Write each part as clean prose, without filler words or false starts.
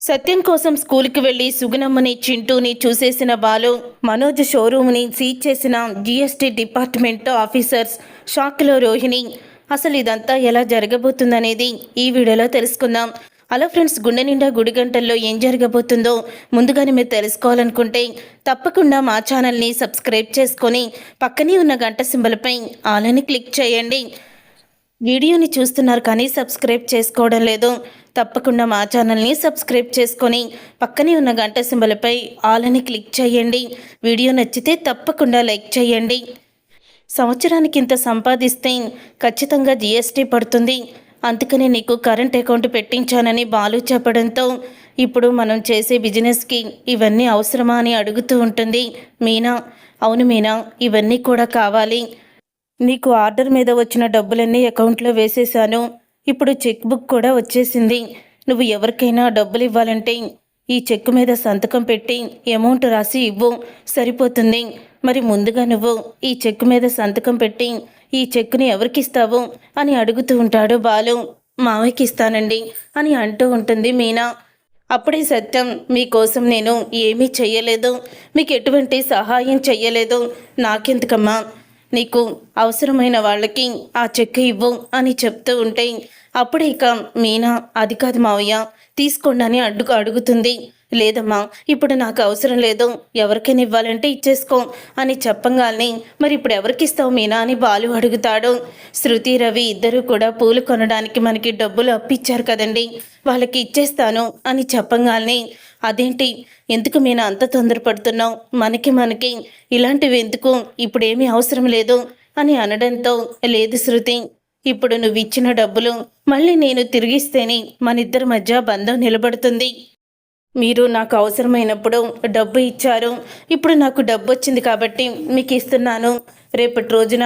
సత్యం కోసం స్కూల్కి వెళ్లి సుగుణమ్మని చింటూని చూసేసిన బాలు మనోజ్ షోరూమ్ని సీజ్ చేసిన జీఎస్టీ డిపార్ట్మెంట్ ఆఫీసర్స్ షాక్లో రోహిణి. అసలు ఇదంతా ఎలా జరగబోతుందనేది ఈ వీడియోలో తెలుసుకుందాం. హలో ఫ్రెండ్స్, గుండె నిండా గుడి గంటల్లో ఏం జరగబోతుందో ముందుగానే మీరు తెలుసుకోవాలనుకుంటే తప్పకుండా మా ఛానల్ని సబ్స్క్రైబ్ చేసుకొని పక్కనే ఉన్న గంట సింబల్పై ఆల్ అని క్లిక్ చేయండి. వీడియోని చూస్తున్నారు కానీ సబ్స్క్రైబ్ చేసుకోవడం లేదు. తప్పకుండా మా ఛానల్ని సబ్స్క్రైబ్ చేసుకొని పక్కనే ఉన్న గంట సింబల్పై ఆల్ అని క్లిక్ చేయండి. వీడియో నచ్చితే తప్పకుండా లైక్ చేయండి. సంవత్సరానికి ఇంత సంపాదిస్తే ఖచ్చితంగా జీఎస్టీ పడుతుంది, అందుకని నీకు కరెంట్ అకౌంట్ పెట్టించానని బాలు చెప్పడంతో ఇప్పుడు మనం చేసే బిజినెస్కి ఇవన్నీ అవసరమా అని అడుగుతూ ఉంటుంది మీనా. అవును మీనా, ఇవన్నీ కూడా కావాలి. నీకు ఆర్డర్ మీద వచ్చిన డబ్బులన్నీ అకౌంట్లో వేసేశాను. ఇప్పుడు చెక్ బుక్ కూడా వచ్చేసింది. నువ్వు ఎవరికైనా డబ్బులు ఇవ్వాలంటే ఈ చెక్ మీద సంతకం పెట్టి అమౌంట్ రాసి ఇవ్వు, సరిపోతుంది. మరి ముందుగా నువ్వు ఈ చెక్ మీద సంతకం పెట్టి ఈ చెక్ని ఎవరికిస్తావు అని అడుగుతూ ఉంటాడు బాలు. మావయ్యకి ఇస్తానండి అని అంటూ ఉంటుంది మీనా. అప్పుడే సత్యం, మీకోసం నేను ఏమీ చెయ్యలేదు, మీకు ఎటువంటి సహాయం చెయ్యలేదు, నాకెందుకమ్మా, నీకు అవసరమైన వాళ్ళకి ఆ చెక్ ఇవ్వు అని చెప్తూ ఉంటే అప్పుడే ఇక మీనా, అది కాదు మావయ్య, తీసుకోండి అని అడుగుతుంది. లేదమ్మా, ఇప్పుడు నాకు అవసరం లేదు, ఎవరికైనా ఇవ్వాలంటే ఇచ్చేసుకో అని చెప్పగానే మరి ఇప్పుడు ఎవరికి ఇస్తావు మీనా అని బాలు అడుగుతాడు. శృతి, రవి ఇద్దరూ కూడా పూలు కొనడానికి మనకి డబ్బులు అప్పిచ్చారు కదండి, వాళ్ళకి ఇచ్చేస్తాను అని చెప్పగానే అదేంటి, ఎందుకు మీనా అంత తొందరపడుతున్నావు, మనకి ఇలాంటివి ఎందుకు, ఇప్పుడేమీ అవసరం లేదు అని అనడంతో లేదు శృతి, ఇప్పుడు నువ్వు ఇచ్చిన డబ్బులు మళ్ళీ నేను తిరిగిస్తేనే మనిద్దరి మధ్య బంధం నిలబడుతుంది. మీరు నాకు అవసరమైనప్పుడు డబ్బు ఇచ్చారు, ఇప్పుడు నాకు డబ్బు వచ్చింది కాబట్టి మీకు ఇస్తున్నాను. రేపటి రోజున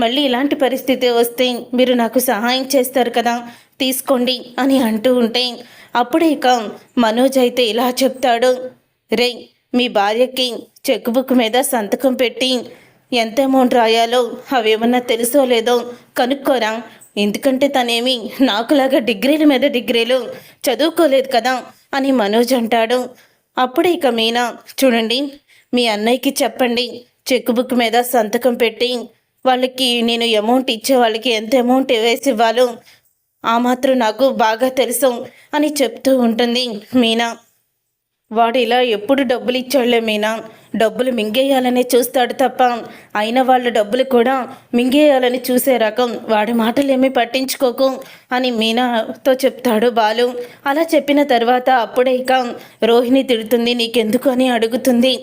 మళ్ళీ ఇలాంటి పరిస్థితి వస్తే మీరు నాకు సహాయం చేస్తారు కదా, తీసుకోండి అని అంటూ ఉంటే అప్పుడే ఇక మనోజ్ అయితే ఇలా చెప్తాడు. రే, మీ భార్యకి చెక్ బుక్ మీద సంతకం పెట్టి ఎంత అమౌంట్ రాయాలో అవేమన్నా తెలుసో లేదో కనుక్కోరా, ఎందుకంటే తనేమి నాకులాగా డిగ్రీల మీద డిగ్రీలు చదువుకోలేదు కదా అని మనోజ్ అంటాడు. అప్పుడే ఇక మీనా, చూడండి, మీ అన్నయ్యకి చెప్పండి, చెక్ బుక్ మీద సంతకం పెట్టి వాళ్ళకి నేను అమౌంట్ ఇచ్చే వాళ్ళకి ఎంత అమౌంట్ వేసి ఇవ్వాలో ఆ మాత్రం నాకు బాగా తెలుసు అని చెప్తూ ఉంటుంది మీనా. వాడు ఇలా ఎప్పుడు డబ్బులు ఇచ్చాడులే మీనా, డబ్బులు మింగేయాలని చూస్తాడు తప్ప అయిన వాళ్ళ డబ్బులు కూడా మింగేయాలని చూసే రకం, వాడి మాటలేమీ పట్టించుకోకు అని మీనాతో చెప్తాడు బాలు. అలా చెప్పిన తర్వాత అప్పుడే ఇక రోహిణి తిడుతుంది, నీకెందుకు అని అడుగుతుంది.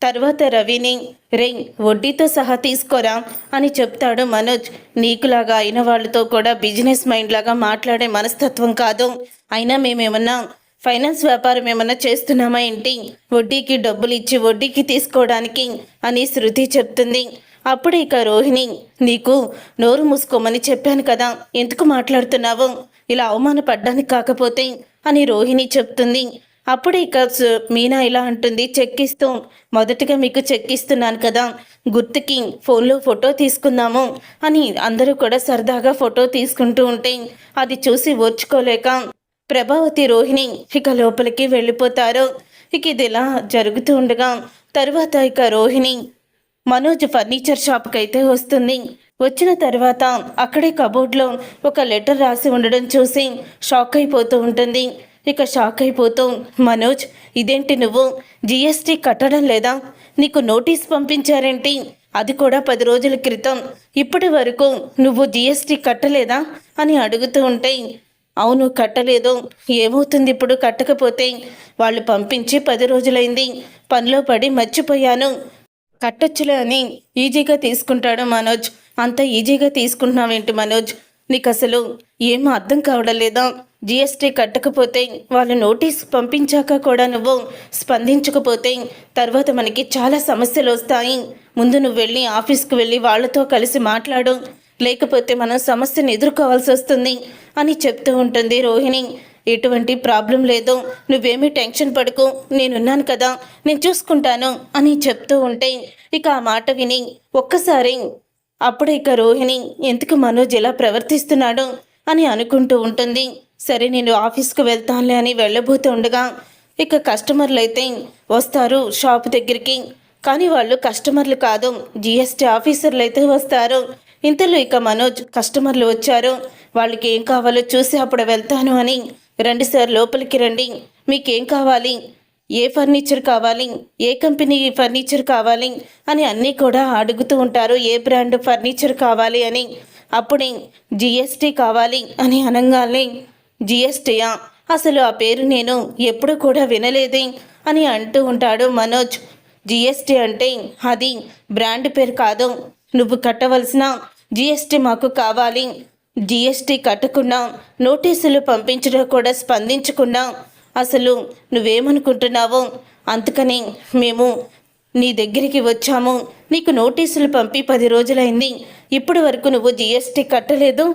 తర్వాత రవిని, రే, వడ్డీతో సహా తీసుకోరా అని చెప్తాడు మనోజ్. నీకులాగా అయిన వాళ్ళతో కూడా బిజినెస్ మైండ్ లాగా మాట్లాడే మనస్తత్వం కాదు, అయినా మేమేమన్నా ఫైనాన్స్ వ్యాపారం ఏమన్నా చేస్తున్నామా ఏంటి, వడ్డీకి డబ్బులు ఇచ్చి వడ్డీకి తీసుకోవడానికి అని శృతి చెప్తుంది. అప్పుడు ఇక రోహిణి, నీకు నోరు మూసుకోమని చెప్పాను కదా, ఎందుకు మాట్లాడుతున్నావు, ఇలా అవమానపడ్డానికి కాకపోతే అని రోహిణి చెప్తుంది. అప్పుడు ఇక మీనా ఇలా అంటుంది, చెక్కిస్తూ, మొదటిగా మీకు చెక్కిస్తున్నాను కదా, గుర్తుకి ఫోన్లో ఫోటో తీసుకుందాము అని అందరూ కూడా సరదాగా ఫోటో తీసుకుంటూ ఉంటే అది చూసి ఓర్చుకోలేక ప్రభావతి, రోహిణి ఇక లోపలికి వెళ్ళిపోతారు. ఇక ఇది ఇలా జరుగుతూ ఉండగా తర్వాత ఇక రోహిణి మనోజ్ ఫర్నిచర్ షాప్కి అయితే వస్తుంది. వచ్చిన తర్వాత అక్కడే కబోర్డ్లో ఒక లెటర్ రాసి ఉండడం చూసి షాక్ అయిపోతూ ఉంటుంది. ఇక షాక్ అయిపోతూ, మనోజ్, ఇదేంటి నువ్వు జిఎస్టీ కట్టడం లేదా, నీకు నోటీస్ పంపించారేంటి, అది కూడా 10 రోజుల క్రితం, ఇప్పటి వరకు నువ్వు జిఎస్టీ కట్టలేదా అని అడుగుతూ ఉంటే అవును కట్టలేదు, ఏమవుతుంది ఇప్పుడు కట్టకపోతే, వాళ్ళు పంపించి 10 రోజులైంది, పనిలో పడి మర్చిపోయాను, కట్టొచ్చులే అని ఈజీగా తీసుకుంటాడు మనోజ్. అంత ఈజీగా తీసుకుంటున్నావేంటి మనోజ్, నీకు అసలు ఏం అర్థం కావడం లేదా, జిఎస్టీ కట్టకపోతే వాళ్ళు నోటీస్ పంపించాక కూడా నువ్వు స్పందించకపోతే తర్వాత మనకి చాలా సమస్యలు వస్తాయి, ముందు నువ్వు వెళ్ళి ఆఫీస్కి వెళ్ళి వాళ్ళతో కలిసి మాట్లాడు, లేకపోతే మనం సమస్యను ఎదుర్కోవాల్సి వస్తుంది అని చెప్తూ ఉంటుంది రోహిణి. ఎటువంటి ప్రాబ్లం లేదు, నువ్వేమీ టెన్షన్ పడకు, నేనున్నాను కదా, నేను చూసుకుంటాను అని చెప్తూ ఉంటే ఇక ఆ మాట విని ఒక్కసారి అప్పుడు ఇక రోహిణి ఎందుకు మనోజ్ ఇలా ప్రవర్తిస్తున్నాడు అని అనుకుంటూ ఉంటుంది. సరే నేను ఆఫీస్కి వెళ్తానులే అని వెళ్ళబోతుండగా ఇక కస్టమర్లు అయితే వస్తారు షాప్ దగ్గరికి. కానీ వాళ్ళు కస్టమర్లు కాదు, జిఎస్టీ ఆఫీసర్లు అయితే వస్తారు. ఇంతలో ఇక మనోజ్ కస్టమర్లు వచ్చారు, వాళ్ళకి ఏం కావాలో చూసి అప్పుడు వెళ్తాను అని, రండి సార్ లోపలికి రండి, మీకేం కావాలి, ఏ ఫర్నిచర్ కావాలి, ఏ కంపెనీ ఫర్నిచర్ కావాలి అని అన్నీ కూడా అడుగుతూ ఉంటారు. ఏ బ్రాండ్ ఫర్నిచర్ కావాలి అని. అప్పుడే జిఎస్టీ కావాలి అని అనగానే, జిఎస్టీయా, అసలు ఆ పేరు నేను ఎప్పుడు కూడా వినలేదే అని అంటూ ఉంటాడు మనోజ్. జిఎస్టీ అంటే అది బ్రాండ్ పేరు కాదు, నువ్వు కట్టవలసిన జిఎస్టీ మాకు కావాలి. జిఎస్టీ కట్టకుండా నోటీసులు పంపించడం కూడా స్పందించకుండా అసలు నువ్వేమనుకుంటున్నావు, అందుకని మేము నీ దగ్గరికి వచ్చాము. నీకు నోటీసులు పంపి 10 రోజులైంది, ఇప్పటి వరకు నువ్వు జిఎస్టీ కట్టలేదు,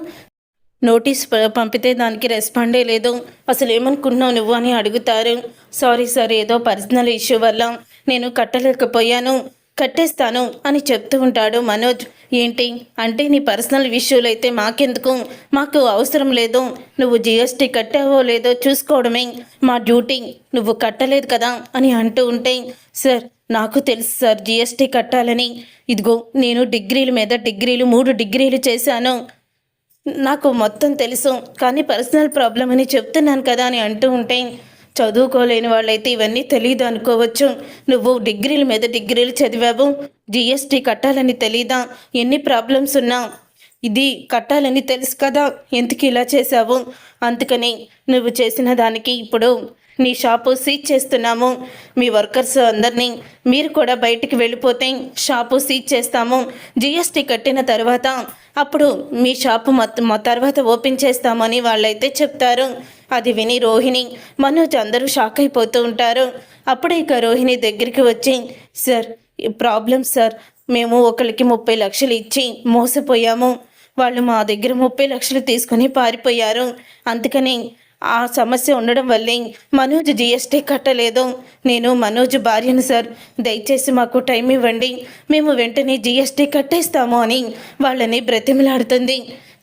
నోటీస్ పంపితే దానికి రెస్పాండే లేదు, అసలు ఏమనుకున్నావు నువ్వు అని అడుగుతారు. సారీ సార్, ఏదో పర్సనల్ ఇష్యూ వల్ల నేను కట్టలేకపోయాను, కట్టేస్తాను అని చెప్తూ ఉంటాడు మనోజ్. ఏంటి అంటే నీ పర్సనల్ విషయాలు అయితే మాకెందుకు, మాకు అవసరం లేదు, నువ్వు జిఎస్టీ కట్టావో లేదో చూసుకోవడమే మా డ్యూటీ, నువ్వు కట్టలేదు కదా అని అంటూ ఉంటే, సార్ నాకు తెలుసు సార్ జిఎస్టీ కట్టాలని, ఇదిగో నేను డిగ్రీల మీద డిగ్రీలు 3 డిగ్రీలు చేశాను, నాకు మొత్తం తెలుసు, కానీ పర్సనల్ ప్రాబ్లం అని చెప్తున్నాను కదా అని అంటూ ఉంటే, చదువుకోలేని వాళ్ళైతే ఇవన్నీ తెలియదు అనుకోవచ్చు, నువ్వు డిగ్రీల మీద డిగ్రీలు చదివావు, జిఎస్టీ కట్టాలని తెలీదా, ఎన్ని ప్రాబ్లమ్స్ ఉన్నా ఇది కట్టాలని తెలుసు కదా, ఎందుకు ఇలా చేశావు, అందుకని నువ్వు చేసిన దానికి ఇప్పుడు నీ షాపు సీజ్ చేస్తున్నాము, మీ వర్కర్స్ అందరినీ మీరు కూడా బయటికి వెళ్ళిపోతే షాపు సీజ్ చేస్తాము, జిఎస్టీ కట్టిన తర్వాత అప్పుడు మీ షాపు మొత్తం తర్వాత ఓపెన్ చేస్తామని వాళ్ళైతే చెప్తారు. అది విని రోహిణి మనోజ్ అందరూ షాక్ అయిపోతూ ఉంటారు. అప్పుడే ఇక రోహిణి దగ్గరికి వచ్చి, సార్ ప్రాబ్లం సార్, మేము ఒకరికి 30 లక్షలు ఇచ్చి మోసపోయాము, వాళ్ళు మా దగ్గర 30 లక్షలు తీసుకొని పారిపోయారు, అందుకని ఆ సమస్య ఉండడం వల్లే మనోజ్ జిఎస్టీ కట్టలేదు, నేను మనోజ్ భార్యను సార్, దయచేసి మాకు టైం ఇవ్వండి, మేము వెంటనే జిఎస్టీ కట్టేస్తాము అని వాళ్ళని బ్రతిమలాడుతుంది.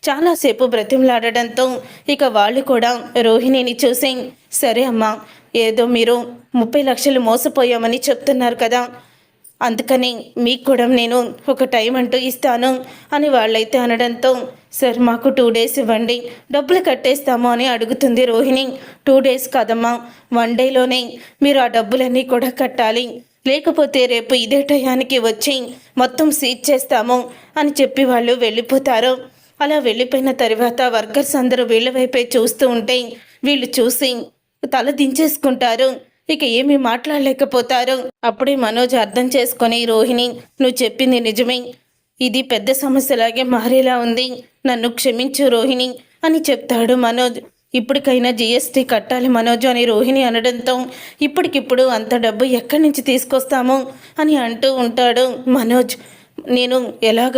చాలాసేపు బ్రతిమలాడడంతో ఇక వాళ్ళు కూడా రోహిణిని చూసి, సరే అమ్మా, ఏదో మీరు 30 లక్షలు మోసపోయామని చెప్తున్నారు కదా, అందుకని మీకు కూడా నేను ఒక టైం అంటూ ఇస్తాను అని వాళ్ళైతే అనడంతో, సార్ మాకు 2 డేస్ ఇవ్వండి, డబ్బులు కట్టేస్తాము అని అడుగుతుంది రోహిణి. 2 డేస్ కాదమ్మా, 1 డేలోనే మీరు ఆ డబ్బులన్నీ కూడా కట్టాలి, లేకపోతే రేపు ఇదే టయానికి వచ్చి మొత్తం సీజ్ చేస్తాము అని చెప్పి వాళ్ళు వెళ్ళిపోతారు. అలా వెళ్ళిపోయిన తర్వాత వర్కర్స్ అందరూ వీళ్ళ వైపే చూస్తూ ఉంటే వీళ్ళు చూసి తల దించేసుకుంటారు, ఇక ఏమీ మాట్లాడలేకపోతారు. అప్పుడే మనోజ్ అర్థం చేసుకొని, రోహిణి నువ్వు చెప్పింది నిజమే, ఇది పెద్ద సమస్యలాగే మారేలా ఉంది, నన్ను క్షమించు రోహిణి అని చెప్తాడు మనోజ్. ఇప్పటికైనా జిఎస్టీ కట్టాలి మనోజ్ అని రోహిణి అనడంతో, ఇప్పటికిప్పుడు అంత డబ్బు ఎక్కడి నుంచి తీసుకొస్తాము అని అంటూ ఉంటాడు మనోజ్. నేను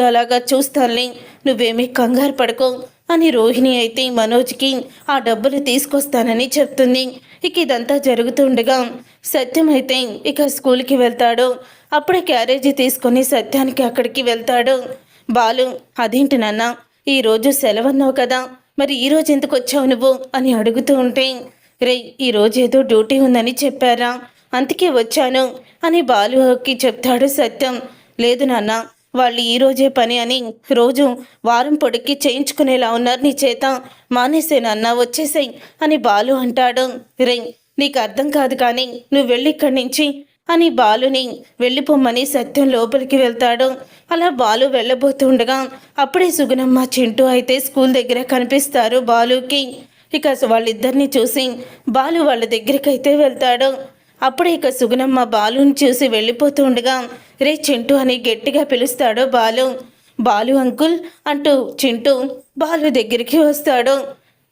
అలాగా చూస్తానులే, నువ్వేమీ కంగారు పడుకో అని రోహిణి అయితే మనోజ్కి ఆ డబ్బులు తీసుకొస్తానని చెప్తుంది. ఇక ఇదంతా జరుగుతుండగా సత్యం అయితే ఇక స్కూల్కి వెళ్తాడు. అప్పుడే క్యారేజీ తీసుకొని సత్యానికి అక్కడికి వెళ్తాడు. బాలు, అదేంటి నాన్న ఈరోజు సెలవన్నావు కదా, మరి ఈరోజు ఎందుకు వచ్చావు నువ్వు అని అడుగుతూ ఉంటే, రే ఈరోజు ఏదో డ్యూటీ ఉందని చెప్పారా, అందుకే వచ్చాను అని బాలుకి చెప్తాడు సత్యం. లేదు నాన్న, వాళ్ళు ఈరోజే పని అని రోజు వారం పొడికి చేయించుకునేలా ఉన్నారు, నీ చేత మానేసేనన్నా, వచ్చేసాయి అని బాలు అంటాడు. రే నీకు అర్థం కాదు కానీ నువ్వు వెళ్ళి ఇక్కడి నుంచి అని బాలుని వెళ్ళిపోమ్మని సత్యం లోపలికి వెళ్తాడు. అలా బాలు వెళ్ళబోతుండగా అప్పుడే సుగుణమ్మ చింటూ అయితే స్కూల్ దగ్గర కనిపిస్తారు బాలుకి. ఇక వాళ్ళిద్దరిని చూసి బాలు వాళ్ళ దగ్గరికి అయితే వెళ్తాడు. అప్పుడే ఇక సుగుణమ్మ బాలుని చూసి వెళ్ళిపోతూ ఉండగా, రే చింటూ అని గట్టిగా పిలుస్తాడు బాలు. బాలు అంకుల్ అంటూ చింటూ బాలు దగ్గరికి వస్తాడు.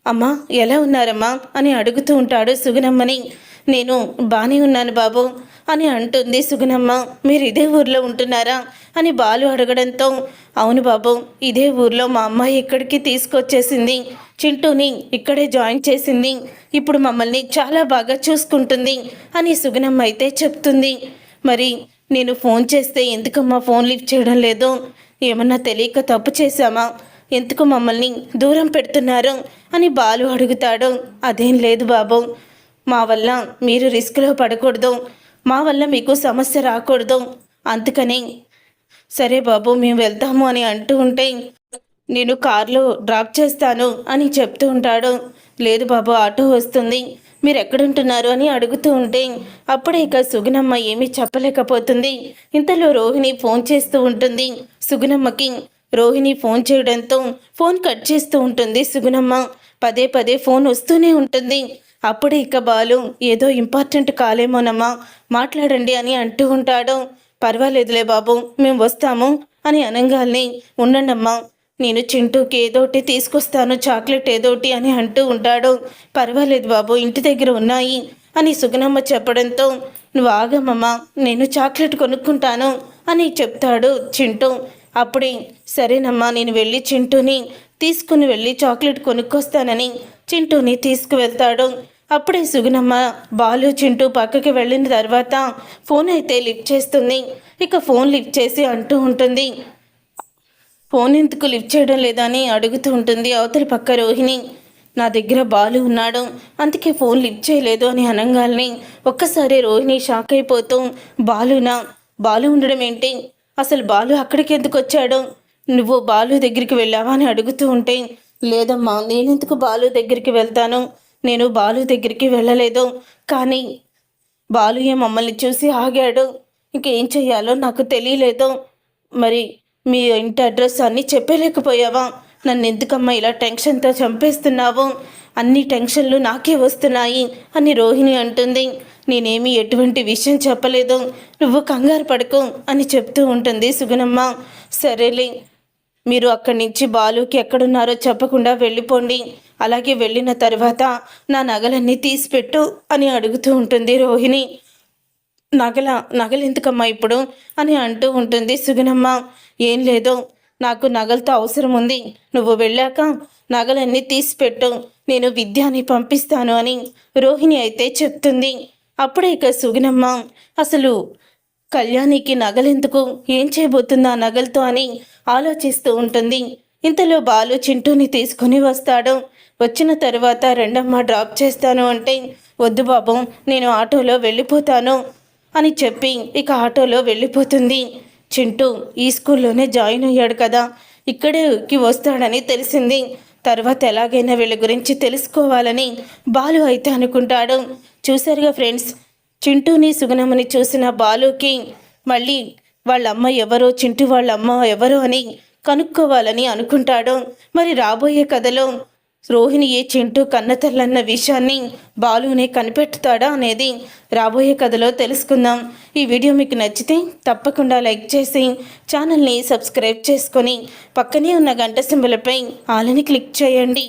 అమ్మా ఎలా ఉన్నారమ్మా అని అడుగుతూ ఉంటాడు సుగుణమ్మని. నేను బానే ఉన్నాను బాబు అని అంటుంది సుగుణమ్మ. మీరు ఇదే ఊర్లో ఉంటున్నారా అని బాలు అడగడంతో, అవును బాబు, ఇదే ఊర్లో మా అమ్మాయి ఇక్కడికి తీసుకొచ్చేసింది, చింటూని ఇక్కడే జాయిన్ చేసింది, ఇప్పుడు మమ్మల్ని చాలా బాగా చూసుకుంటుంది అని సుగుణమ్మ అయితే చెప్తుంది. మరి నేను ఫోన్ చేస్తే ఎందుకమ్మా ఫోన్ లిఫ్ట్ చేయడం లేదు, ఏమన్నా తెలియక తప్పు చేశామా, ఎందుకు మమ్మల్ని దూరం పెడుతున్నారు అని బాలు అడుగుతాడు. అదేం లేదు బాబు, మా వల్ల మీరు రిస్క్లో పడకూడదు, మా వల్ల మీకు సమస్య రాకూడదు, అందుకని సరే బాబు మేము వెళ్తాము అని అంటూ ఉంటే నేను కార్లో డ్రాప్ చేస్తాను అని చెప్తూ ఉంటాడు. లేదు బాబు ఆటో వస్తుంది, మీరు ఎక్కడుంటున్నారు అని అడుగుతూ ఉంటే అప్పుడే ఇక సుగుణమ్మ ఏమీ చెప్పలేకపోతుంది. ఇంతలో రోహిణి ఫోన్ చేస్తూ ఉంటుంది సుగుణమ్మకి. రోహిణి ఫోన్ చేయడంతో ఫోన్ కట్ చేస్తూ ఉంటుంది సుగుణమ్మ. పదే పదే ఫోన్ వస్తూనే ఉంటుంది. అప్పుడే ఇక బాలు ఏదో ఇంపార్టెంట్ కాలేమోనమ్మా, మాట్లాడండి అని అంటూ ఉంటాడు. పర్వాలేదులే బాబు మేము వస్తాము అని అనగానే ఉండండమ్మా, నేను చింటూకి ఏదోటి తీసుకొస్తాను, చాక్లెట్ ఏదోటి అని అంటూ ఉంటాడు. పర్వాలేదు బాబు ఇంటి దగ్గర ఉన్నాయి అని సుగుణమ్మ చెప్పడంతో నువ్వు ఆగమ్మమ్మా, నేను చాక్లెట్ కొనుక్కుంటాను అని చెప్తాడు చింటూ. అప్పుడే సరేనమ్మా నేను వెళ్ళి చింటూని తీసుకుని వెళ్ళి చాక్లెట్ కొనుక్కొస్తానని చింటూని తీసుకువెళ్తాడు. అప్పుడే సుగుణమ్మ బాలు చింటూ పక్కకి వెళ్ళిన తర్వాత ఫోన్ అయితే లిఫ్ట్ చేస్తుంది. ఇక ఫోన్ లిఫ్ట్ చేసి అంటూ ఉంటుంది, ఫోన్ ఎందుకు లిఫ్ట్ చేయడం లేదా అని అడుగుతూ ఉంటుంది అవతలి పక్క రోహిణి. నా దగ్గర బాలు ఉన్నాడు అందుకే ఫోన్ లిఫ్ట్ చేయలేదు అని అనగానే ఒక్కసారి రోహిణి షాక్ అయిపోతూ బాలు ఉండడం ఏంటి, అసలు బాలు అక్కడికి ఎందుకు వచ్చాడు, నువ్వు బాలు దగ్గరికి వెళ్ళావా అని అడుగుతూ ఉంటే లేదమ్మా నేనెందుకు బాలు దగ్గరికి వెళ్తాను, నేను బాలు దగ్గరికి వెళ్ళలేదు, కానీ బాలుయే మమ్మల్ని చూసి ఆగాడు, ఇంకేం చెయ్యాలో నాకు తెలియలేదు, మరి మీ ఇంటి అడ్రస్ అన్నీ చెప్పలేకపోయావా, నన్ను ఎందుకమ్మా ఇలా టెన్షన్తో చంపేస్తున్నావు, అన్ని టెన్షన్లు నాకే వస్తున్నాయి అని రోహిణి అంటుంది. నేనేమి ఎటువంటి విషయం చెప్పలేదు, నువ్వు కంగారు పడకు అని చెప్తూ ఉంటుంది సుగుణమ్మ. సరేలే మీరు అక్కడి నుంచి బాలుకి ఎక్కడున్నారో చెప్పకుండా వెళ్ళిపోండి, అలాగే వెళ్ళిన తర్వాత నా నగలన్నీ తీసిపెట్టు అని అడుగుతూ ఉంటుంది రోహిణి. నగలు ఎందుకమ్మా ఇప్పుడు అని అంటూ ఉంటుంది సుగుణమ్మ. ఏం లేదు, నాకు నగలతో అవసరం ఉంది, నువ్వు వెళ్ళాక నగలన్నీ తీసిపెట్టు, నేను విద్యాని పంపిస్తాను అని రోహిణి అయితే చెప్తుంది. అప్పుడే ఇక సుగుణమ్మ అసలు కళ్యాణికి నగలెందుకు, ఏం చేయబోతుందా నగలతో అని ఆలోచిస్తూ ఉంటుంది. ఇంతలో బాలు చింటూని తీసుకుని వస్తాడు. వచ్చిన తర్వాత రెండమ్మ డ్రాప్ చేస్తాను అంటే వద్దు బాబు నేను ఆటోలో వెళ్ళిపోతాను అని చెప్పి ఇక ఆటోలో వెళ్ళిపోతుంది. చింటూ ఈ స్కూల్లోనే జాయిన్ అయ్యాడు కదా, ఇక్కడికి వస్తాడని తెలిసింది, తర్వాత ఎలాగైనా వీళ్ళ గురించి తెలుసుకోవాలని బాలు అయితే అనుకుంటాడు. చూసారుగా ఫ్రెండ్స్, చింటూని సుగుణమ్మని చూసిన బాలుకి మళ్ళీ వాళ్ళ అమ్మ ఎవరో చింటూ వాళ్ళ అమ్మ ఎవరో అని కనుక్కోవాలని అనుకుంటాడు. మరి రాబోయే కథలో రోహిణి ఏ చింటూ కన్నతల్లన్న విషయాన్ని బాలునే కనిపెట్టుతాడా అనేది రాబోయే కథలో తెలుసుకుందాం. ఈ వీడియో మీకు నచ్చితే తప్పకుండా లైక్ చేసి ఛానల్ని సబ్స్క్రైబ్ చేసుకొని పక్కనే ఉన్న గంట సింబల్పై ఆలని క్లిక్ చేయండి.